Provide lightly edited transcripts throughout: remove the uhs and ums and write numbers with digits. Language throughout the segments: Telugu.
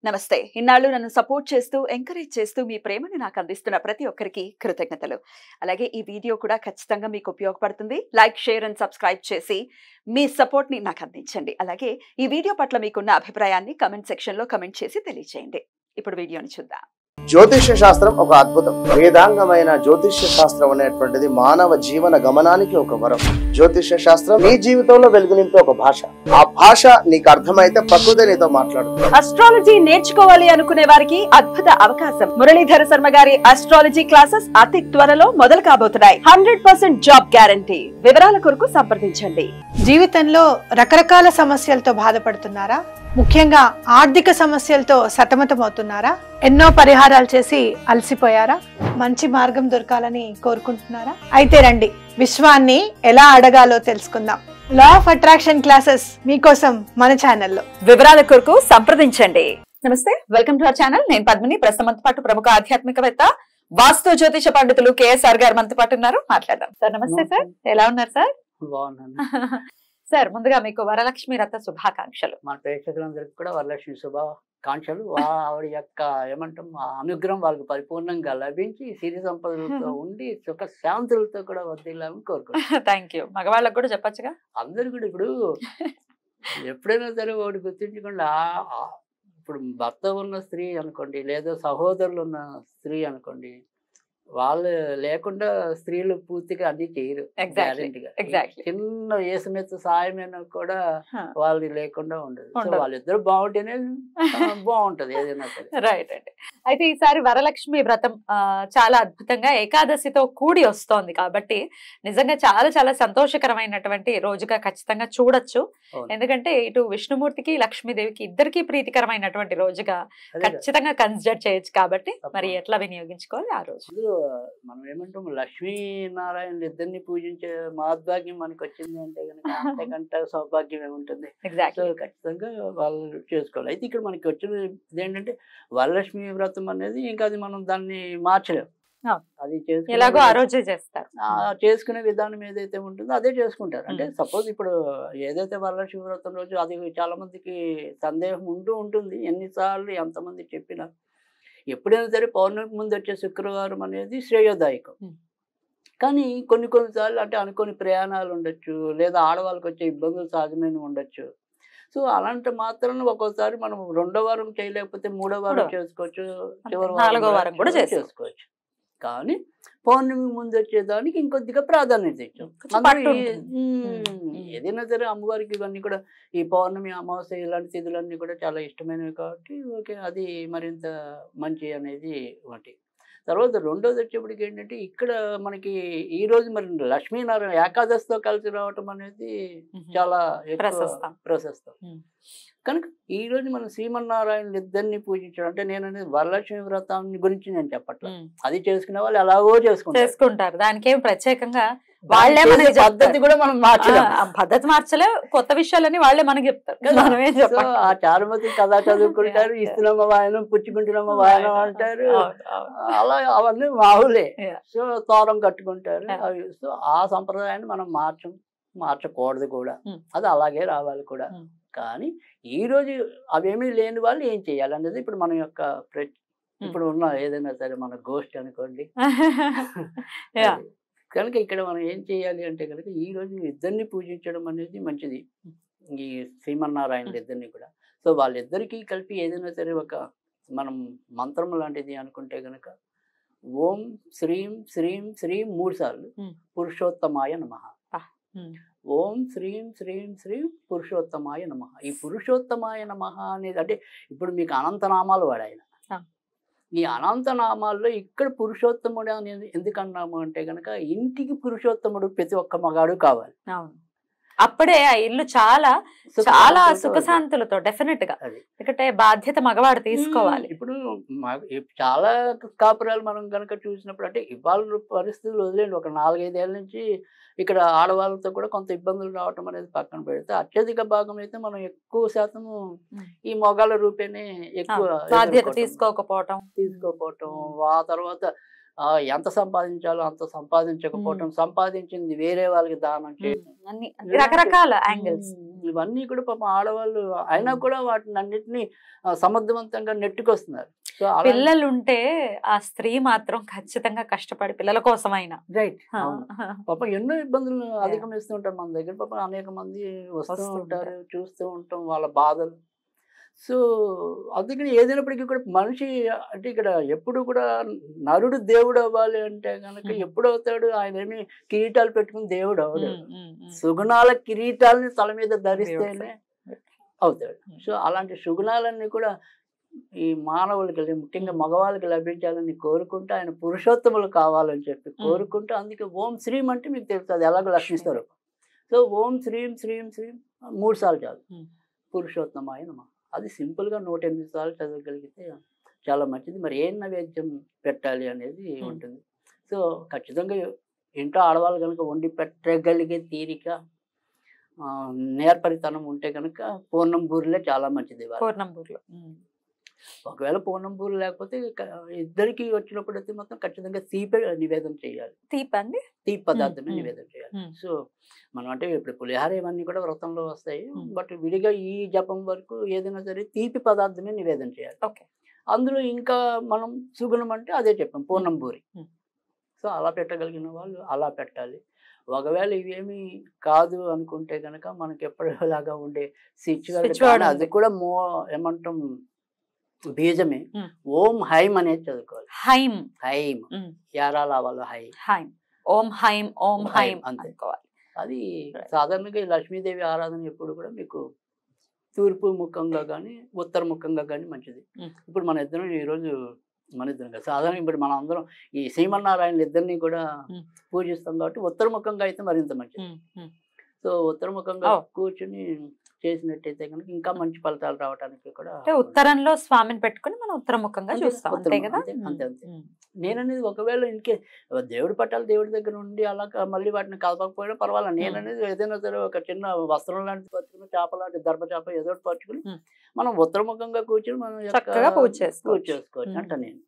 నమస్తే. ఇన్నాళ్ళు నన్ను సపోర్ట్ చేస్తూ, ఎంకరేజ్ చేస్తూ మీ ప్రేమను నాకు అందిస్తున్న ప్రతి ఒక్కరికి కృతజ్ఞతలు. అలాగే ఈ వీడియో కూడా ఖచ్చితంగా మీకు ఉపయోగపడుతుంది. లైక్, షేర్ అండ్ సబ్స్క్రైబ్ చేసి మీ సపోర్ట్‌ని నాకు అందించండి. అలాగే ఈ వీడియో పట్ల మీకున్న అభిప్రాయాన్ని కామెంట్ సెక్షన్‌లో కామెంట్ చేసి తెలియజేయండి. ఇప్పుడు వీడియోని చూద్దాం. జ్యోతిష్య శాస్త్రం ఒక అద్భుతం. వేదాంగమైన జ్యోతిష్య శాస్త్రం అనేటువంటిది మానవ జీవన గమనానికి ఒక వరం. జ్యోతిష్య శాస్త్రం నీ జీవితంలో వెలుగునింపే ఒక భాష. ఆ భాష నీకు అర్థమైతే ప్రకృతి నీతో మాట్లాడుతుంది. అస్ట్రాలజీ నేర్చుకోవాలి అనుకునే వారికి అద్భుత అవకాశం. మురళీధర శర్మ గారి అస్ట్రాలజీ క్లాసెస్ అతి త్వరలో మొదలు కాబోతున్నాయి. 100% జాబ్ గ్యారంటీ. వివరాల కొరకు సంప్రదించండి. జీవితంలో రకరకాల సమస్యలతో బాధపడుతున్నారా? ముఖ్యంగా ఆర్థిక సమస్యలతో సతమతమవుతున్నారా? ఎన్నో పరిహారాలు చేసి అలసిపోయారా? మంచి మార్గం దొరకాలని కోరుకుంటున్నారా? అయితే రండి, విశ్వాన్ని ఎలా అడగాలో తెలుసుకుందాం. లా ఆఫ్ అట్రాక్షన్ క్లాసెస్ మీకోసం మన ఛానల్లో. వివరాల కొరకు సంప్రదించండి. నమస్తే, వెల్కమ్ టు అవర్ ఛానల్. నేను పద్మిని. ప్రస్తుతం పాటు ప్రముఖ ఆధ్యాత్మికవేత్త, వాస్తు జ్యోతిష పండితులు కేఎస్ఆర్ గారు మనతో పాటు ఉన్నారు. మాట్లాడదాం. సార్ నమస్తే. సార్ ఎలా ఉన్నారు సార్? బాగున్నాను సార్, ముందుగా మీకు వరలక్ష్మి రథ శుభాకాంక్షలు. మన ప్రేక్షకులందరికీ కూడా వరలక్ష్మి శుభాకాంక్షలు. ఆవిడ యొక్క ఏమంటాం అనుగ్రహం వాళ్ళకి పరిపూర్ణంగా లభించి సిరి సంపదలతో ఉండి సుఖ శాంతులతో కూడా వర్ధిల్లాలని కోరుకుంటున్నాను. Thank you. మగవాళ్ళకు కూడా చెప్పొచ్చుగా? అందరు కూడా ఇప్పుడు ఎప్పుడైనా సరే ఒకటి గుర్తించకుండా ఇప్పుడు భర్త ఉన్న స్త్రీ అనుకోండి, లేదా సహోదరులు ఉన్న స్త్రీ అనుకోండి, వాళ్ళు లేకుండా స్త్రీలు పూర్తిగా అన్ని చేయరు. గ్యారెంటీగా చిన్న ఏసుమెత్తు సాయమైనా కూడా వాళ్ళు లేకుండా ఉండదు. సో వాళ్ళిద్దరు బాగుంటేనే బాగుంటది ఏదైనా సరే. రైట్ అండి. అయితే ఈసారి వరలక్ష్మి వ్రతం చాలా అద్భుతంగా ఏకాదశితో కూడి వస్తోంది కాబట్టి నిజంగా చాలా చాలా సంతోషకరమైనటువంటి రోజుగా ఖచ్చితంగా చూడొచ్చు. ఎందుకంటే ఇటు విష్ణుమూర్తికి లక్ష్మీదేవికి ఇద్దరికి ప్రీతికరమైనటువంటి రోజుగా ఖచ్చితంగా కన్సిడర్ చేయొచ్చు. కాబట్టి మరి ఎట్లా వినియోగించుకోవాలి ఆ రోజు? మనం ఏమంటాం, లక్ష్మీనారాయణ ఇద్దరిని పూజించే మహద్భాగ్యం మనకు వచ్చింది అంటే కనుక అంతకంటే సౌభాగ్యం ఏముంటుంది. సో ఖచ్చితంగా వాళ్ళు చేసుకోవాలి. అయితే ఇక్కడ మనకి వచ్చిన ఏంటంటే వరలక్ష్మి వ్రతం అనేది ఇంకా అది మనం దాన్ని మార్చలేము. అది చేసుకునే విధానం ఏదైతే ఉంటుందో అదే చేసుకుంటారు. అంటే సపోజ్ ఇప్పుడు ఏదైతే వరలక్ష్మి వ్రతం రోజు అది చాలా మందికి సందేహం ఉంటుంది. ఎన్నిసార్లు ఎంతమంది చెప్పినా ఎప్పుడైనా సరే పౌర్ణమికి ముందు వచ్చే శుక్రవారం అనేది శ్రేయోదాయకం. కానీ కొన్నిసార్లు అంటే అనుకోని ప్రయాణాలు ఉండొచ్చు, లేదా ఆడవాళ్ళకి వచ్చే ఇబ్బందులు సహజమైన ఉండొచ్చు. సో అలాంటి మాత్రం ఒక్కోసారి మనం 2వ వారం చేయలేకపోతే 3వ వారం చేసుకోవచ్చు, చివరి 4వ వారం కూడా చేసుకోవచ్చు. కానీ పౌర్ణమికి ముందు వచ్చేదానికి ఇంకొద్దిగా ప్రాధాన్యత ఇచ్చాం. ఏదైనా సరే అమ్మవారికి ఇవన్నీ కూడా ఈ పౌర్ణమి, అమావాస్య ఇలాంటి తిథులన్నీ కూడా చాలా ఇష్టమైనవి కాబట్టి ఓకే, అది మరింత మంచి అనేది ఒకటి. తర్వాత రెండోది వచ్చేప్పటికి ఏంటంటే ఇక్కడ మనకి ఈ రోజు మరి లక్ష్మీనారాయణ ఏకాదశితో కలిసి రావటం అనేది చాలా ప్రశస్తం. కనుక ఈ రోజు మనం శ్రీమన్నారాయణ ఇద్దరిని పూజించడం అంటే నేను అనేది వరలక్ష్మి వ్రతాన్ని గురించి నేను చెప్పట్లేదు. అది చేసుకునే వాళ్ళు ఎలాగో చేసుకుంటారు. దానికి ఏం ప్రత్యేకంగా వాళ్ళే మనకి పద్ధతి కూడా మనం పద్ధతి మార్చలే, కొత్త విషయాలని వాళ్ళే మనకి చెప్తారు. ఆ చాలా మంది కథ చదువుకుంటారు, ఇస్తున్నమ్మ వాయనం, పుచ్చుకుంటున్నమ్మ వాయనం అంటారు. అలా అవన్నీ మావులే. సో తోరం కట్టుకుంటారు. సో ఆ సంప్రదాయాన్ని మనం మార్చకూడదు కూడా, అది అలాగే రావాలి కూడా. కానీ ఈ రోజు అవేమీ లేని వాళ్ళు ఏం చేయాలి అనేది ఇప్పుడు మన యొక్క ఇప్పుడు ఉన్న ఏదైనా సరే మన గోష్ఠి అనుకోండి. కనుక ఇక్కడ మనం ఏం చేయాలి అంటే కనుక ఈ రోజు ఇద్దరిని పూజించడం అనేది మంచిది, ఈ శ్రీమన్నారాయణ ఇద్దరిని కూడా. సో వాళ్ళిద్దరికీ కలిపి ఏదైనా సరే ఒక మనం మంత్రం లాంటిది అనుకుంటే కనుక ఓం శ్రీం శ్రీం శ్రీం 3 సార్లు పురుషోత్తమాయ నమః, ఓం శ్రీం శ్రీం శ్రీం పురుషోత్తమాయ నమః. ఈ పురుషోత్తమాయ నమః అనేది అంటే ఇప్పుడు మీకు అనంతనామాలు వాడాయన. ఈ అనంతనామాల్లో ఇక్కడ పురుషోత్తముడు అనేది ఎందుకన్నాము అంటే కనుక ఇంటికి పురుషోత్తముడు ప్రతి ఒక్క మగాడు కావాలి. అప్పుడే ఆ ఇల్లు చాలా చాలా సుఖశాంతులతో డెఫినెట్ గా. ఎందుకంటే బాధ్యత మగవాడు తీసుకోవాలి. ఇప్పుడు చాలా కాపురాలు మనం కనుక చూసినప్పుడు అంటే ఇవాళ పరిస్థితులు వదిలేండి, ఒక 4-5 ఏళ్ళ నుంచి ఇక్కడ ఆడవాళ్ళతో కూడా కొంత ఇబ్బందులు రావటం అనేది పక్కన పెడితే అత్యధిక భాగం అయితే మనం ఎక్కువ శాతం ఈ మొగాళ్ళ రూపేనే ఎక్కువ బాధ్యత తీసుకోకపోవటం. ఆ తర్వాత ఎంత సంపాదించాలో అంత సంపాదించకపోవటం, సంపాదించింది వేరే వాళ్ళకి దానం చేయడం, అన్ని రకరకాల యాంగిల్స్. ఇవన్నీ కూడా పాపం ఆడవాళ్ళు అయినా కూడా వాటిని అన్నిటినీ సమర్థవంతంగా నెట్టుకొస్తున్నారు. సో పిల్లలు ఉంటే ఆ స్త్రీ మాత్రం ఖచ్చితంగా కష్టపడి పిల్లల కోసమైనా రైట్ పాపం ఎన్నో ఇబ్బందులు అధిగమిస్తూ ఉంటారు మన దగ్గర. పాపం అనేక మంది వస్తూ ఉంటారు, చూస్తూ ఉంటాం వాళ్ళ బాధలు. సో అందుకని ఏదైనప్పటికీ కూడా మనిషి అంటే ఇక్కడ ఎప్పుడు కూడా నరుడు దేవుడు అవ్వాలి అంటే కనుక ఎప్పుడు అవుతాడు? ఆయన ఏమి కిరీటాలు పెట్టుకుని దేవుడు అవడు, సుగుణాల కిరీటాలని తల మీద ధరిస్తేనే అవుతాడు. సో అలాంటి సుగుణాలన్నీ కూడా ఈ మానవులకి ముఖ్యంగా మగవాళ్ళకి లభించాలని కోరుకుంటూ ఆయన పురుషోత్తములు కావాలని చెప్పి కోరుకుంటూ, అందుకే ఓం శ్రీం అంటే మీకు తెలుస్తుంది ఎలాగో లక్షిస్తారు. సో ఓం శ్రీం శ్రీం శ్రీం 3 సార్లు చాలు, పురుషోత్తమాయ నమః. అది సింపుల్గా 108 సార్లు చదవగలిగితే చాలా మంచిది. మరి ఏం నైవేద్యం పెట్టాలి అనేది ఉంటుంది. సో ఖచ్చితంగా ఇంట్లో ఆడవాళ్ళు కనుక వండి పెట్టగలిగే తీరిక నేర్పరితనం ఉంటే కనుక పూర్ణం బూరెలే చాలా మంచిది. పూర్ణం బూరెలు ఒకవేళ పూర్ణం బూరెలు లేకపోతే ఇద్దరికి వచ్చినప్పుడు అయితే మొత్తం ఖచ్చితంగా తీపి నివేదన చేయాలి. తీపి పదార్థమే నివేదన చేయాలి. సో మనం అంటే ఇప్పుడు పులిహార ఇవన్నీ కూడా వ్రతంలో వస్తాయి, బట్ విడిగా ఈ జపం వరకు ఏదైనా సరే తీపి పదార్థమే నివేదన చేయాలి. అందులో ఇంకా మనం సుగుణం అంటే అదే చెప్పాం, పూర్ణం బూరి. సో అలా పెట్టగలిగిన వాళ్ళు అలా పెట్టాలి. ఒకవేళ ఇవేమి కాదు అనుకుంటే కనుక మనకి ఎప్పటిలాగా ఉండే స్విచ్ అది కూడా ఏమంటాం బీజమే. ఓం హైం అనేది చదువుకోవాలి. హైం హైం యారాల హైం ఓం హైం ఓం హైం అనుకోవాలి. అది సాధారణంగా ఈ లక్ష్మీదేవి ఆరాధన ఎప్పుడు కూడా మీకు తూర్పు ముఖంగా కానీ ఉత్తర ముఖంగా కానీ మంచిది. ఇప్పుడు మన ఇద్దరం ఈరోజు మన ఇద్దరం సాధారణంగా ఇప్పుడు మనం అందరం ఈ శ్రీమన్నారాయణ ఇద్దరిని కూడా పూజిస్తాం కాబట్టి ఉత్తర ముఖంగా అయితే మరింత మంచిది. సో ఉత్తర ముఖంగా కూర్చుని చేసినట్టయితే కనుక ఇంకా మంచి ఫలితాలు రావడానికి కూడా ఉత్తరంలో స్వామిని పెట్టుకుని మనం ఉత్తరముఖంగా చూస్తాం. అంతే కదా? అంతే అంతే. నేననేది ఒకవేళ ఇంకే దేవుడి పట్టాలు దేవుడి దగ్గర ఉండి అలా మళ్ళీ వాటిని కలపకపోయినా పర్వాలేదు. నేననేది ఏదైనా సరే ఒక చిన్న వస్త్రం లాంటిది పరుచుకుని, చేప లాంటి దర్భ చేప ఏదో ఒకటి పరుచుకుని మనం ఉత్తరముఖంగా కూర్చొని మనం చక్కగా పూజ చేసుకోవచ్చు అంట నేను.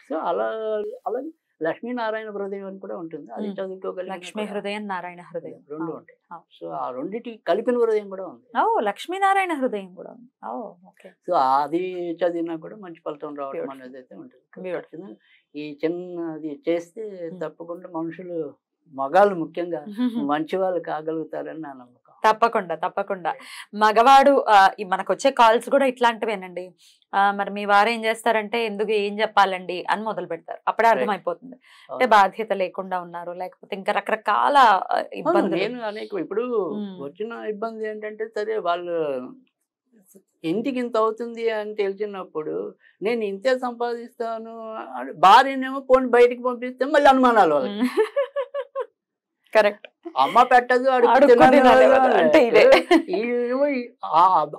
సో అలాగే లక్ష్మీనారాయణ హృదయం అని కూడా ఉంటుంది, అది చదువుకోగలిగి లక్ష్మీ హృదయం నారాయణ హృదయం రెండు ఉంటాయి. సో ఆ రెండింటి కలిపిన హృదయం కూడా ఉంది. లక్ష్మీనారాయణ హృదయం కూడా ఉంది. సో అది చదివినా కూడా మంచి ఫలితం రావడం అనేది అయితే ఉంటుంది. ఈ చిన్నది చేస్తే తప్పకుండా మనుషులు మగాళ్ళు ముఖ్యంగా మంచి వాళ్ళు కాగలుగుతారని నా నమ్మకం. తప్పకుండా తప్పకుండా. మగవాడు మనకు వచ్చే కాల్స్ కూడా ఇట్లాంటివేనండి. మరి మీ వారు ఏం చేస్తారంటే ఎందుకు ఏం చెప్పాలండి అని మొదలు పెడతారు. అప్పుడే అర్థమైపోతుంది అంటే బాధ్యత లేకుండా ఉన్నారు, లేకపోతే ఇంకా రకరకాల ఇబ్బందులు. నేను అనేక ఇప్పుడు వచ్చిన ఇబ్బంది ఏంటంటే సరే వాళ్ళు ఇంటికి ఇంత అవుతుంది అని తెలిసినప్పుడు నేను ఇంతే సంపాదిస్తాను, భార్యనేమో పోనీ బయటికి పంపిస్తే మళ్ళీ అనుమానాలు వాళ్ళకి. కరెక్ట్. అమ్మ పెట్టదు అంటే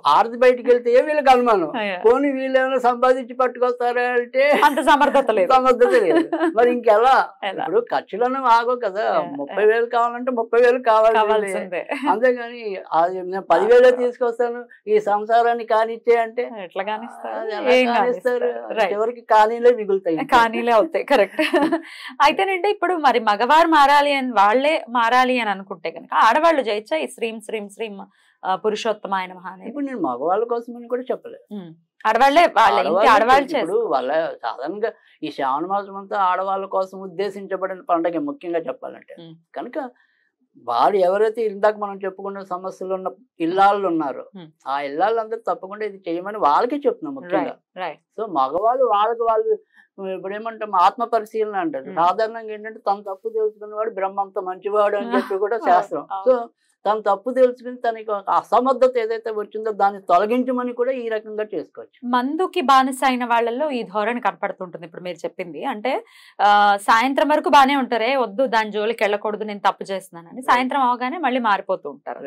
ఆడది బయటికి వెళ్తే వీళ్ళకి అనుమానం, పోనీ వీళ్ళు ఏమైనా సంపాదించి పట్టుకొస్తారా అంటే అంత సమర్థత లేదు. మరి ఇంకెలా? ఇప్పుడు ఖర్చులను ఆగో కదా, 30,000 కావాలంటే 30,000 కావాల్సిందే. అంతేగాని నేను 10,000 తీసుకొస్తాను ఈ సంసారాన్ని కానిచ్చే అంటే ఎట్లా కానిస్తారు? ఎవరికి కానీలే మిగులుతాయి, కానీలే అవుతాయి. కరెక్ట్. అయితేనంటే ఇప్పుడు మరి మగవారు మారాలి అని వాళ్ళే మారాలి అని అనుకుంటే కనుక ఆడవాళ్ళు చేయొచ్చా ఈ శ్రీం శ్రీం శ్రీం పురుషోత్తమాయ నమః అనేది? ఇప్పుడు నేను మగవాళ్ళ కోసం అని కూడా చెప్పలేదు, ఆడవాళ్ళే ఆడవాళ్ళు ఇప్పుడు వాళ్ళ సాధారణంగా ఈ శ్రావణ మాసం అంతా ఆడవాళ్ళ కోసం ఉద్దేశించబడిన పండుగ ముఖ్యంగా చెప్పాలంటే. కనుక వారు ఎవరైతే ఇందాక మనం చెప్పుకున్న సమస్యలు ఉన్న ఇల్లాళ్ళు ఉన్నారో ఆ ఇల్లాళ్ళందరూ తప్పకుండా ఇది చేయమని వాళ్ళకే చెప్తున్నాం ముఖ్యంగా. సో మగవాళ్ళు వాళ్ళకి వాళ్ళు ఇప్పుడు ఏమంటాం ఆత్మ పరిశీలన అంటారు. సాధారణంగా ఏంటంటే తను తప్పు తెలుసుకున్నవాడు బ్రహ్మంతో మంచివాడు అని చెప్పి కూడా శాస్త్రం. సో తను తప్పు తెలుసుకుని తనకి అసమర్థత ఏదైతే వచ్చిందో దాన్ని తొలగించమని కూడా ఈ రకంగా చేసుకోవచ్చు. మందుకి బానిస అయిన వాళ్ళల్లో ఈ ధోరణి కనపడుతుంటుంది. ఇప్పుడు మీరు చెప్పింది అంటే సాయంత్రం వరకు బానే ఉంటారే, వద్దు దాని జోలికి వెళ్ళకూడదు, నేను తప్పు చేస్తున్నానని సాయంత్రం అవగానే మళ్ళీ మారిపోతూ ఉంటారు.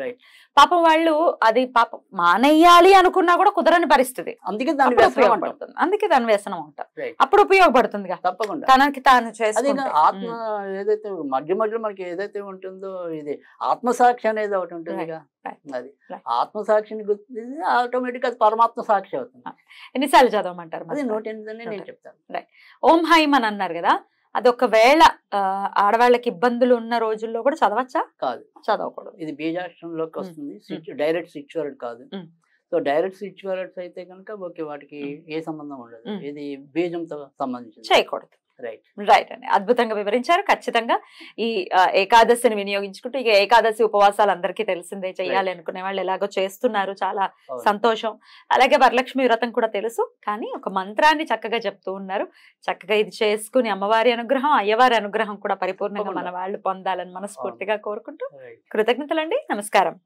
పాపం వాళ్ళు అది పాపం మానేయాలి అనుకున్నా కూడా కుదరని పరిస్థితి. అందుకే దాని ఉపయోగపడుతుంది, అందుకే దాని వ్యసనం ఉంటారు. అప్పుడు ఉపయోగపడుతుంది తప్పకుండా. తనకి తాను చేసుకుంటే ఆత్మ ఏదైతే మధ్య మధ్యలో మనకి ఏదైతే ఉంటుందో ఇది ఆత్మసాక్షి అనేది ఒకటి ఉంటుంది. అది ఆత్మసాక్షిని గుర్తించి ఆటోమేటిక్ అది పరమాత్మ సాక్షి అవుతుంది. ఎన్నిసార్లు చదవమంటారు? అది 108 నేను చెప్తాను. ఓం హైం అని అన్నారు కదా, అది ఒకవేళ ఆడవాళ్ళకి ఇబ్బందులు ఉన్న రోజుల్లో కూడా చదవచ్చా? కాదు, చదవకూడదు. ఇది బీజాక్షరంలోకి వస్తుంది, డైరెక్ట్ స్విచ్ వర్డ్ కాదు. సో డైరెక్ట్ స్విచ్ వర్డ్స్ అయితే కనుక ఓకే, వాటికి ఏ సంబంధం ఉండదు, ఇది బీజంతో సంబంధించి చేయకూడదు. రైట్ అండి, అద్భుతంగా వివరించారు. ఖచ్చితంగా ఈ ఏకాదశిని వినియోగించుకుంటూ, ఇక ఏకాదశి ఉపవాసాలు అందరికీ తెలిసిందే, చెయ్యాలి అనుకునే వాళ్ళు ఎలాగో చేస్తున్నారు, చాలా సంతోషం. అలాగే వరలక్ష్మి వ్రతం కూడా తెలుసు, కానీ ఒక మంత్రాన్ని చక్కగా చెప్తూ ఉన్నారు. చక్కగా ఇది చేసుకుని అమ్మవారి అనుగ్రహం, అయ్యవారి అనుగ్రహం కూడా పరిపూర్ణంగా మన వాళ్ళు పొందాలని మనస్ఫూర్తిగా కోరుకుంటూ కృతజ్ఞతలండి. నమస్కారం.